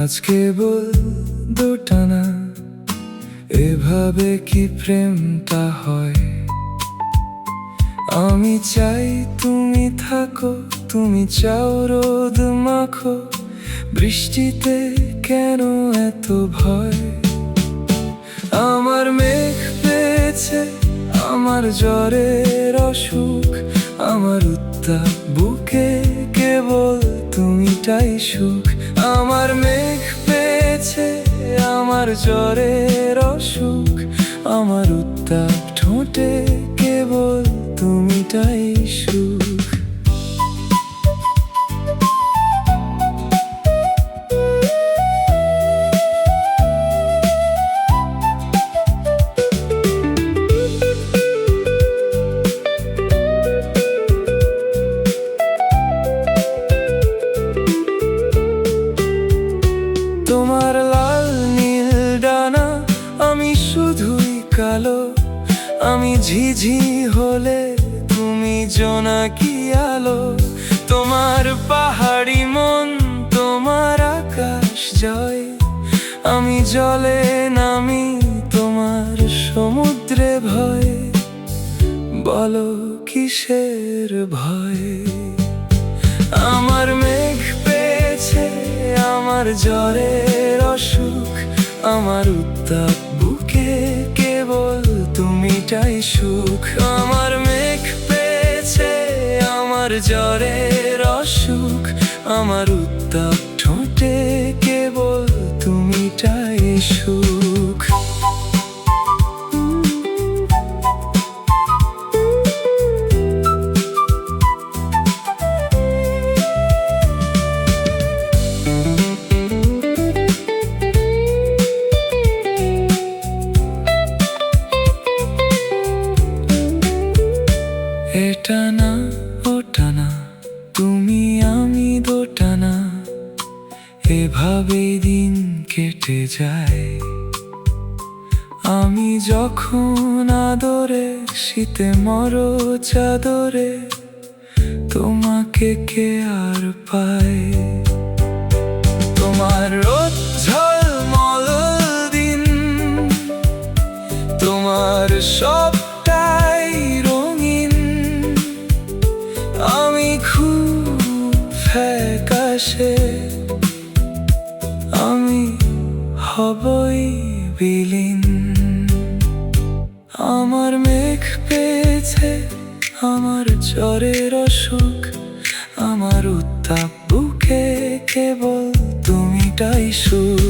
আজ কেবল দুটানা, এভাবে কি প্রেমটা হয়? আমি চাই তুমি থাকো, তুমি চাও রোদ মাখো, বৃষ্টিতে কেন এত ভয়? আমার মেঘ পেয়েছে, আমার জ্বরের অসুখ, আমার উত্তাপ বুকে কেবল তুমিটাই সুখ। আমার মেঘ পেয়েছে, আমার জ্বরের অসুখ, আমার উত্তাপ ঠোঁটে কেবল তুমিটাই সুখ। তোমার লাল নীল ডানা, আমি শুধুই কালো। আমি ঝিঝি হলে তুমি জোনাকি আলো। তোমার পাহাড়ি মন, তোমার আকাশ জয়। আমি জলে নামি, তোমার সমুদ্রে ভয়। বলো কিসের ভয়? আমার মেঘ পেয়েছে, আমার জ্বরের অসুখ, আমার উত্তাপ বুকে কেবল তুমিটাই সুখ। আমার মেঘ পেয়েছে, আমার জ্বরের অসুখ, আমার উত্তাপ ঠোঁটে কেবল তুমিটাই সুখ। এটা না ওটা না, তুমি আমি দোটানা, এভাবেই দিন কেটে যায়। আমি যখন আদরে, শীতে মরো চাদরে, তোমাকে কে আর পায়? তোমার রোদ ঝলমল দিন, তোমার সবটাই রঙিন। আমি খুব ফ্যাকাশে, আমি হবই বিলীন। আমার মেঘ পেয়েছে, আমার জ্বরের অসুখ, আমার উত্তাপ বুকে কেবল তুমিটাই সুখ।